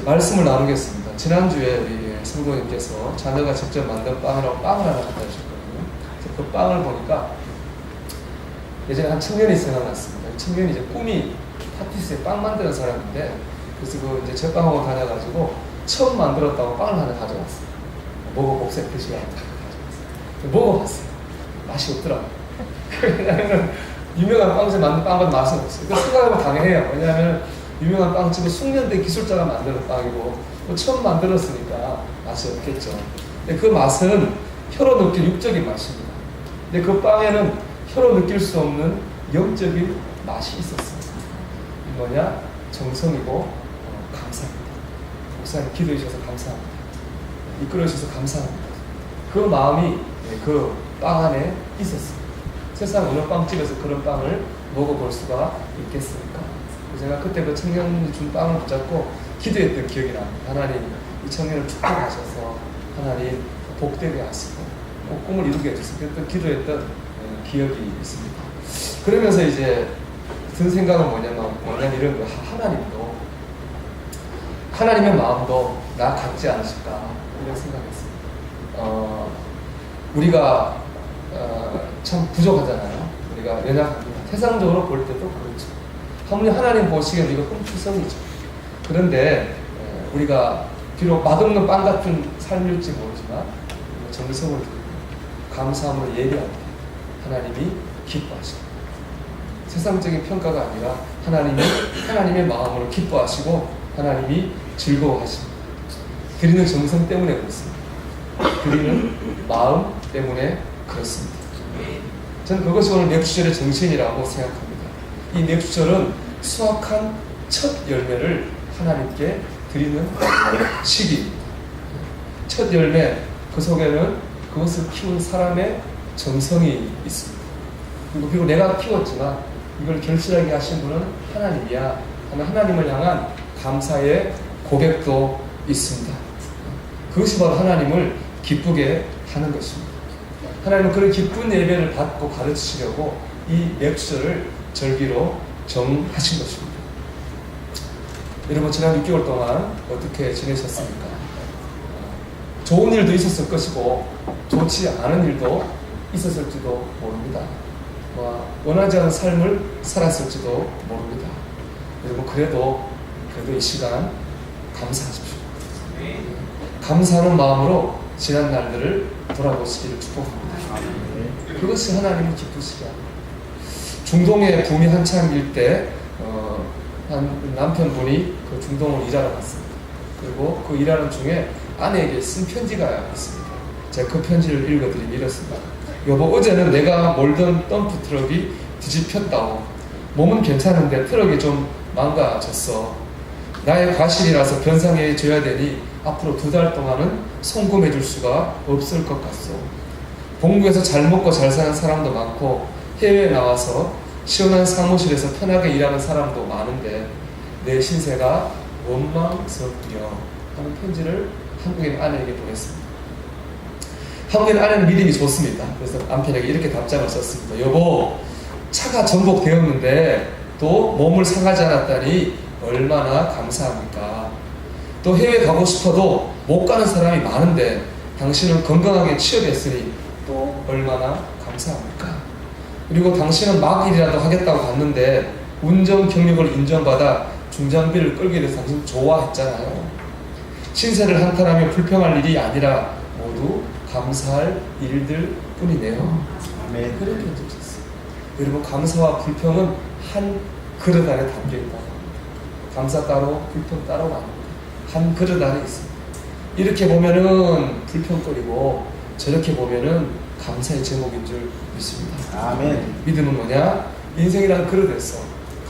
말씀을 나누겠습니다. 지난주에 우리 성도님께서 자녀가 직접 만든 빵이라고 빵을 하나 갖다 주셨거든요. 그래서 그 빵을 보니까 예전에 한 청년이 생각났습니다. 이 청년이 이제 꿈이 파티스에 빵 만드는 사람인데, 그래서 그 이제 제빵하고 다녀가지고 처음 만들었다고 빵을 하나 가져왔어요. 먹어봅시다. 그 시간에 가져왔어요. 먹어봤어요. 맛이 없더라고요. 왜냐하면 유명한 빵집 만든 빵보다 맛은 없어요. 그 생각하면 당연해요. 왜냐하면 유명한 빵집은 숙련된 기술자가 만드는 빵이고 뭐 처음 만들었으니까 맛이 없겠죠. 근데 그 맛은 혀로 느낄 육적인 맛입니다. 근데 그 빵에는 혀로 느낄 수 없는 영적인 맛이 있었습니다. 이 뭐냐? 정성이고 감사합니다. 목사님 기도해 주셔서 감사합니다. 이끌어 주셔서 감사합니다. 그 마음이 그 빵 안에 있었습니다. 세상 어느 빵집에서 그런 빵을 먹어볼 수가 있겠습니까? 제가 그때 그 청년이 준 빵을 붙잡고 기도했던 기억이 납니다. 하나님, 이 청년을 축복하셔서 하나님 복되게 하시고 꼭 꿈을 이루게 해주세요. 그랬던 기도했던 기억이 있습니다. 그러면서 이제 든 생각은 뭐냐면 이런 거, 하나님의 마음도 나 같지 않으실까 이런 생각했습니다. 우리가 참 부족하잖아요. 우리가 연약합니다. 세상적으로 볼 때도 그렇죠. 하나님 보시기에 우리가 흠투성이죠. 그런데 우리가 비록 맛없는 빵 같은 삶일지 모르지만 정성을 들이고 감사함으로 예배할 때 하나님이 기뻐하시고, 세상적인 평가가 아니라 하나님의 마음으로 기뻐하시고 하나님이 즐거워하십니다. 드리는 정성 때문에 그렇습니다. 드리는 마음 때문에 그렇습니다. 저는 그것이 오늘 맥주절의 정신이라고 생각합니다. 이 맥주절은 수확한 첫 열매를 하나님께 드리는 시기입니다. 첫 열매, 그 속에는 그것을 키운 사람의 정성이 있습니다. 그리고 내가 키웠지만 이걸 결실하게 하신 분은 하나님이야 하는 하나님을 향한 감사의 고백도 있습니다. 그것이 바로 하나님을 기쁘게 하는 것입니다. 하나님은 그런 기쁜 예배를 받고 가르치시려고 이 맥주절을 절기로 정하신 것입니다. 여러분, 지난 6개월 동안 어떻게 지내셨습니까? 좋은 일도 있었을 것이고 좋지 않은 일도 있었을지도 모릅니다. 원하지 않은 삶을 살았을지도 모릅니다. 여러분, 그래도 이 시간 감사하십시오. 감사하는 마음으로 지난 날들을 돌아보시기를 축복합니다. 그것이 하나님이 기쁘시게 합니다. 중동의 붐이 한창일 때 한 남편분이 그 중동을 일하러 갔습니다. 그리고 그 일하는 중에 아내에게 쓴 편지가 있습니다. 제가 그 편지를 읽어드리면 이렇습니다. 여보, 어제는 내가 몰던 덤프 트럭이 뒤집혔다오. 몸은 괜찮은데 트럭이 좀 망가졌어. 나의 과실이라서 변상해 줘야 되니 앞으로 2달 동안은 송금해 줄 수가 없을 것 같소. 본국에서 잘 먹고 잘 사는 사람도 많고 해외에 나와서 시원한 사무실에서 편하게 일하는 사람도 많은데 내 신세가 원망스럽구려 하는 편지를 한국인 아내에게 보냈습니다. 한국인 아내는 믿음이 좋습니다. 그래서 남편에게 이렇게 답장을 썼습니다. 여보, 차가 전복되었는데 또 몸을 상하지 않았다니 얼마나 감사합니까? 또 해외 가고 싶어도 못 가는 사람이 많은데 당신은 건강하게 취업했으니 또 얼마나 감사합니까? 그리고 당신은 막 일이라도 하겠다고 갔는데 운전 경력을 인정받아 중장비를 끌게 돼서 당신 좋아했잖아요. 신세를 한탄하며 불평할 일이 아니라 모두 감사할 일들 뿐이네요. 아멘. 그렇게 해주셨어요. 여러분, 감사와 불평은 한 그릇 안에 담겨있다고 합니다. 감사 따로 불평 따로가 아닙니다. 한 그릇 안에 있습니다. 이렇게 보면은 불평거리고 저렇게 보면은 감사의 제목인 줄 믿습니다. 아멘. 믿음은 뭐냐? 인생이라는 그릇에서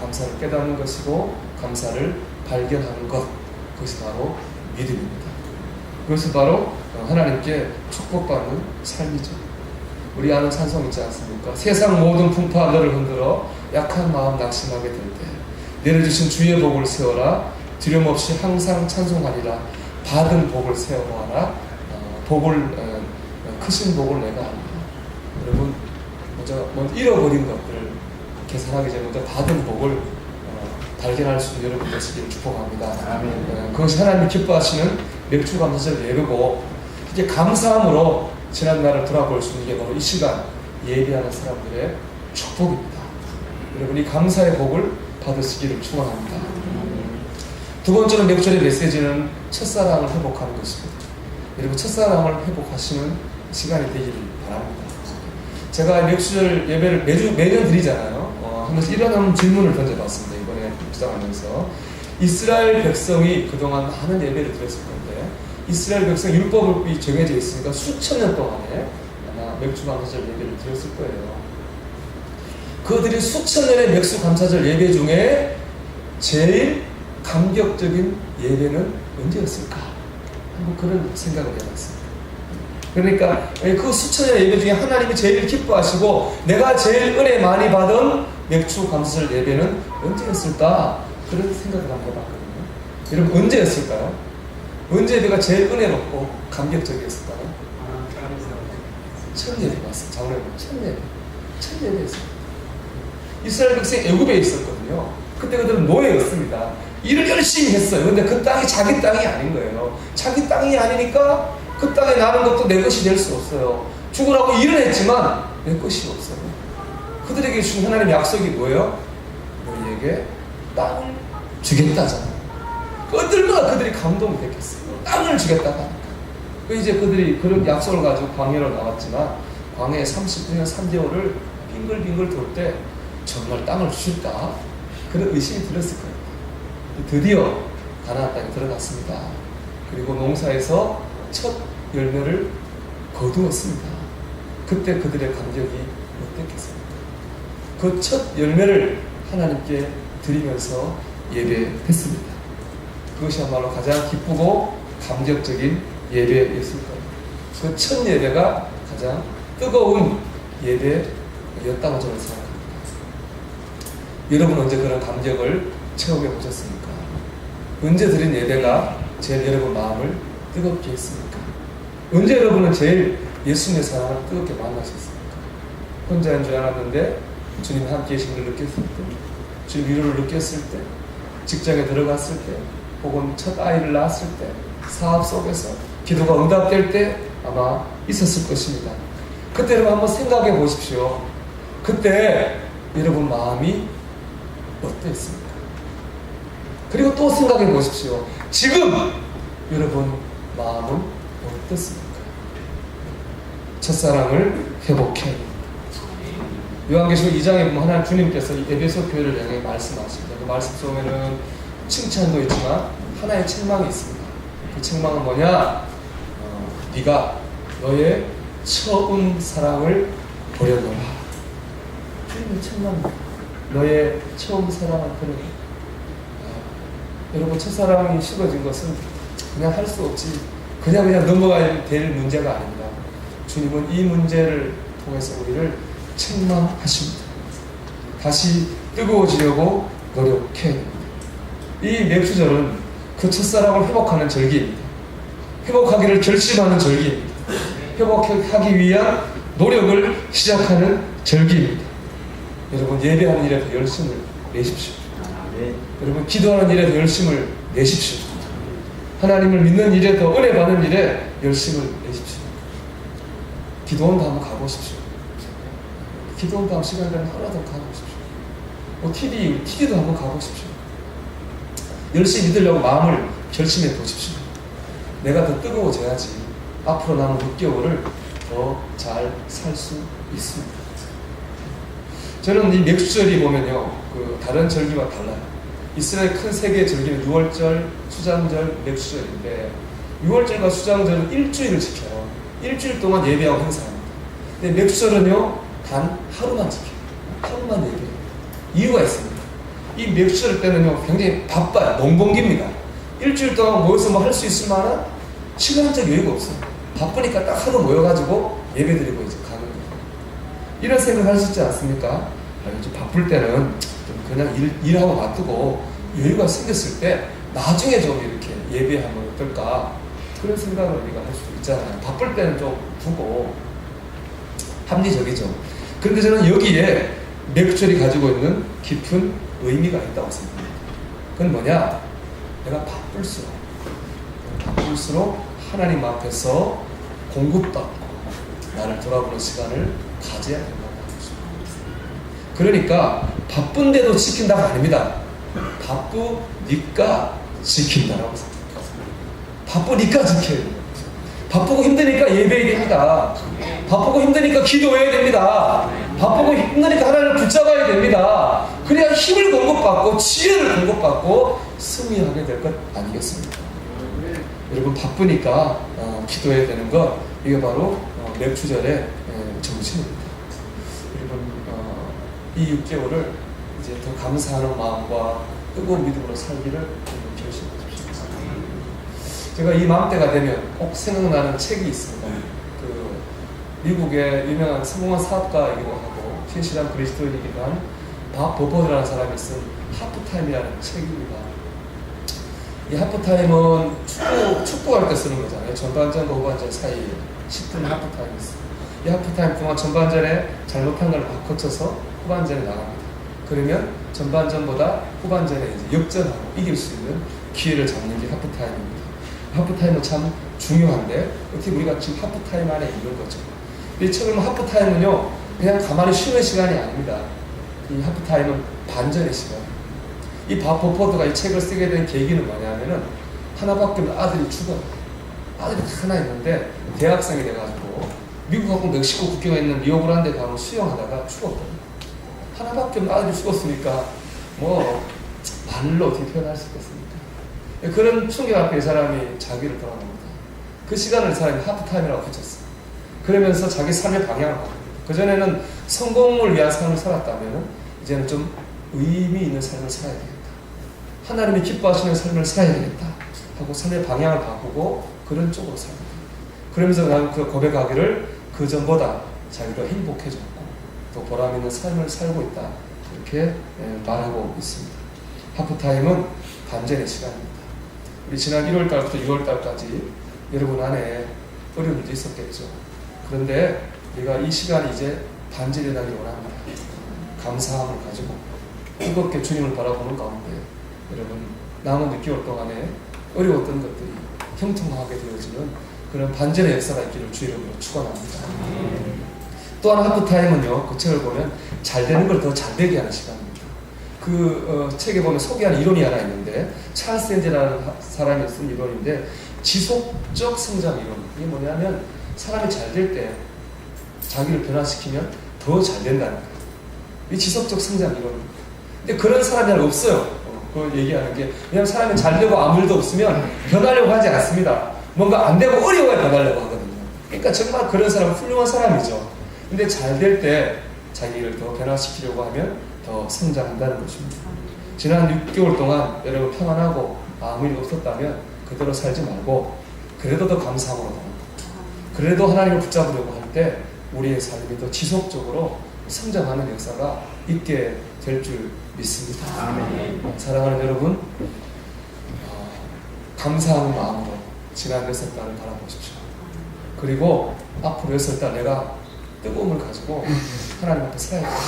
감사를 깨닫는 것이고 감사를 발견하는 것, 그것이 바로 믿음입니다. 그것이 바로 하나님께 축복받는 삶이죠. 우리 아는 찬송 있지 않습니까? 세상 모든 풍파 너를 흔들어 약한 마음 낙심하게 될 때 내려주신 주의 복을 세워라. 두려움없이 항상 찬송하리라. 받은 복을 세워보아라. 크신 복을 내가 합니다. 여러분, 먼저 잃어버린 것들을 계산하기 전에 먼저 받은 복을 발견할 수 있는 여러분 되시기를 축복합니다. 아멘. 그것이 하나님이 기뻐하시는 맥주감사절 예배고, 이제 감사함으로 지난날을 돌아볼 수 있는 게 바로 이 시간 예배하는 사람들의 축복입니다. 여러분, 이 감사의 복을 받으시기를 축원합니다. 두 번째로 맥주절의 메시지는 첫사랑을 회복하는 것입니다. 여러분, 첫사랑을 회복하시는 시간이 되기를 바랍니다. 제가 맥주절 예배를 매년 드리잖아요. 하면서 이런 질문을 던져봤습니다. 이번에 묵상하면서 이스라엘 백성이 그동안 많은 예배를 드렸을 건데, 이스라엘 백성 율법이 정해져 있으니까 수천 년 동안에 아마 맥주감사절 예배를 드렸을 거예요. 그들이 수천 년의 맥주감사절 예배 중에 제일 감격적인 예배는 언제였을까? 한번 그런 생각을 해봤습니다. 그러니까 그 수천 년의 예배 중에 하나님이 제일 기뻐하시고 내가 제일 은혜 많이 받은 맥주감사절 예배는 언제였을까? 그런 생각을 한번 해봤거든요. 여러분, 언제였을까요? 언제 내가 제일 은혜롭고 감격적이었을까요? 첫 예배 맞습니다. 장로님, 첫 예배였습니다. 이스라엘 백성이 애굽에 있었거든요. 그때 그들은 노예였습니다. 일을 열심히 했어요. 근데 그 땅이 자기 땅이 아닌 거예요. 자기 땅이 아니니까 그 땅에 나는 것도 내 것이 될 수 없어요. 죽으라고 일을 했지만 내 것이 없어요. 그들에게 준 하나님의 약속이 뭐예요? 너희에게 땅을 주겠다잖아요. 얼마나 그들이 감동이 됐겠어요. 땅을 주겠다고 하니까. 이제 그들이 그런 약속을 가지고 광야로 나왔지만, 광야에 39년 3개월을 빙글빙글 돌 때 정말 땅을 주실까? 그런 의심이 들었을 거예요. 드디어 가나안 땅에 들어갔습니다. 그리고 농사에서 첫 열매를 거두었습니다. 그때 그들의 감격이 어땠겠습니까? 그 첫 열매를 하나님께 드리면서 예배했습니다. 그것이야말로 가장 기쁘고 감격적인 예배였을 거예요. 그 첫 예배가 가장 뜨거운 예배였다고 저는 생각합니다. 여러분, 언제 그런 감격을 체험해 보셨습니까? 언제 드린 예배가 제일 여러분 마음을 뜨겁게 했습니까? 언제 여러분은 제일 예수님의 사랑을 뜨겁게 만나셨습니까? 혼자인 줄 알았는데 주님 함께 계신 걸 느꼈을 때, 주님 위로를 느꼈을 때, 직장에 들어갔을 때, 혹은 첫 아이를 낳았을 때, 사업 속에서 기도가 응답될 때 아마 있었을 것입니다. 그때 여러분 한번 생각해 보십시오. 그때 여러분 마음이 어땠습니까? 그리고 또 생각해 보십시오. 지금 여러분 마음은 어떻습니까? 첫사랑을 회복해야 됩니다. 요한계시록 2장에 보면 하나님 주님께서 에베소 교회를 향해 말씀하십니다. 그 말씀 속에는 칭찬도 있지만 하나의 책망이 있습니다. 그 책망은 뭐냐? 네가 너의 처음 사랑을 버려놓아. 주님의 책망입니다. 너의 처음 사랑을 버려놓아. 여러분, 첫사랑이 식어진 것은 그냥 할 수 없지, 그냥 넘어가야 될 문제가 아닙니다. 주님은 이 문제를 통해서 우리를 책망하십니다. 다시 뜨거워지려고 노력해야 됩니다. 이 맥주절은 그 첫사랑을 회복하는 절기입니다. 회복하기를 결심하는 절기입니다. 회복하기 위한 노력을 시작하는 절기입니다. 여러분, 예배하는 일에 더 열심을 내십시오. 여러분, 기도하는 일에 더 열심을 내십시오. 하나님을 믿는 일에 더 은혜 받는 일에 열심을 내십시오. 기도원도 한번 가보십시오. 기도원도 한번 시간 되면 하나도 가보십시오. TV도 한번 가보십시오. 열심히 믿으려고 마음을 결심해 보십시오. 내가 더 뜨거워져야지 앞으로 남은 6개월을 더 잘 살 수 있습니다. 저는 이 맥주절이 보면요, 그 다른 절기와 달라요. 이스라엘 큰 세 개의 절기는 6월절, 수장절, 맥주절인데 6월절과 수장절은 일주일을 지켜요. 일주일 동안 예배하고 행사합니다. 근데 맥주절은요, 단 하루만 지켜요. 하루만 예배해요. 이유가 있습니다. 이 맥주절 때는요, 굉장히 바빠요. 몽봉기입니다. 일주일 동안 모여서 뭐 할 수 있을 만한 시간적 여유가 없어요. 바쁘니까 딱 하루 모여가지고 예배드리고 이제 가는 거예요. 이런 생각 할 수 있지 않습니까? 좀 바쁠 때는 좀 그냥 일하고 놔두고 여유가 생겼을 때 나중에 좀 이렇게 예배하면 어떨까 그런 생각을 우리가 할 수 있잖아요. 바쁠 때는 좀 두고 합리적이죠. 그런데 저는 여기에 맥주절이 가지고 있는 깊은 의미가 있다고 생각합니다. 그건 뭐냐? 내가 바쁠수록 하나님 앞에서 공급받고 나를 돌아보는 시간을 가져야 된다고 생각합니다. 그러니까 바쁜데도 지킨다가 아닙니다. 바쁘니까 지킨다라고 생각합니다. 바쁘니까 지켜야 됩니다. 바쁘고 힘드니까 예배해야 됩니다. 바쁘고 힘드니까 기도해야 됩니다. 바쁘고 힘드니까 하나님을 붙잡아야 됩니다. 그래야 힘을 공급받고 지혜를 공급받고 승리하게 될 것 아니겠습니까? 여러분 바쁘니까 기도해야 되는 것, 이게 바로 맥주절의 정신입니다. 여러분 이 6개월을 이제 더 감사하는 마음과 뜨거운 믿음으로 살기를 결심하십시오. 제가 이 마음때가 되면 꼭 생각나는 책이 있습니다. 그 미국의 유명한 성공한 사업가이기도 하고 신실한 그리스도인이기도 한 밥 버퍼드라는 사람이 쓴 하프타임이라는 책입니다. 이 하프타임은 축구할 때 쓰는 거잖아요. 전반전과 후반전 사이에 10분 하프타임이 있어요. 이 하프타임 동안 전반전에 잘못한 걸 바꿔쳐서 후반전에 나갑니다. 그러면 전반전보다 후반전에 이제 역전하고 이길 수 있는 기회를 잡는 게 하프타임입니다. 하프타임은 참 중요한데 어떻게 우리가 지금 하프타임 안에 있는 거죠. 이 책을 하프타임은요 그냥 가만히 쉬는 시간이 아닙니다. 이 하프타임은 반전의 시간. 이 밥 버퍼드가 이 책을 쓰게 된 계기는 뭐냐면은 하나밖에 없는 아들이 죽어요. 아들이 하나 있는데 대학생이 돼가지고 미국하고 멕시코 국경에 있는 리오그란데 강을 수영하다가 죽었거든요. 하나밖에 없는 아들이 죽었으니까 뭐 말로 어떻게 표현할 수 있겠습니까? 그런 충격 앞에 이 사람이 자기를 돌아봅니다. 그 시간을 이 사람이 하프타임이라고 붙였어요. 그러면서 자기 삶의 방향을 바꿉니다. 그전에는 성공을 위한 삶을 살았다면 이제는 좀 의미 있는 삶을 살아야 되겠다. 하나님이 기뻐하시는 삶을 살아야 되겠다 하고 삶의 방향을 바꾸고 그런 쪽으로 삽니다. 그러면서 나는 그 고백하기를 그 전보다 자기가 행복해졌고 또 보람 있는 삶을 살고 있다 이렇게 말하고 있습니다. 하프타임은 반전의 시간입니다. 우리 지난 1월달부터 6월달까지 여러분 안에 어려움도 있었겠죠. 그런데 우리가 이 시간이 이제 반전이 나길 원합니다. 감사함을 가지고 뜨겁게 주님을 바라보는 가운데 여러분 남은 6개월 동안에 어려웠던 것들이 형통하게 되어지는 그런 반전의 역사가 있기를 주 이름으로 축원합니다. 또 하나 하프타임은요, 그 책을 보면 잘 되는 걸 더 잘 되게 하는 시간입니다. 그 책에 보면 소개하는 이론이 하나 있는데 찰스 엔젤이라는 사람이 쓴 이론인데 지속적 성장 이론. 이게 뭐냐면 사람이 잘 될 때 자기를 변화시키면 더 잘 된다는 거예요. 이 지속적 성장 이론입니다. 근데 그런 사람이 없어요. 그걸 얘기하는 게 왜냐하면 사람이 잘 되고 아무 일도 없으면 변하려고 하지 않습니다. 뭔가 안 되고 어려워야 변하려고 하거든요. 그러니까 정말 그런 사람은 훌륭한 사람이죠. 근데 잘 될 때 자기를 더 변화시키려고 하면 더 성장한다는 것입니다. 지난 6개월 동안 여러분 평안하고 아무 일 없었다면 그대로 살지 말고 그래도 더 감사함으로 그래도 하나님을 붙잡으려고 할 때 우리의 삶이 더 지속적으로 성장하는 역사가 있게 될 줄 믿습니다. 아멘. 사랑하는 여러분, 감사하는 마음으로 지난 6달을 바라보십시오. 그리고 앞으로 6달 내가 뜨거움을 가지고 하나님 앞에 서야 됩니다.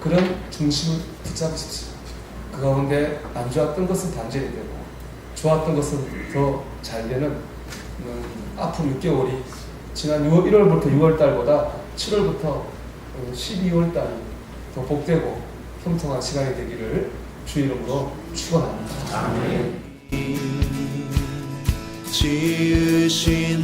그런 중심을 붙잡으십시오. 그 가운데 안 좋았던 것은 반전이 되고 좋았던 것은 더 잘 되는 앞으로 6개월이 지난 1월부터 6월달보다 7월부터 12월달이 더 복되고 형통한 시간이 되기를 주 이름으로 축원합니다. 아멘. 지으신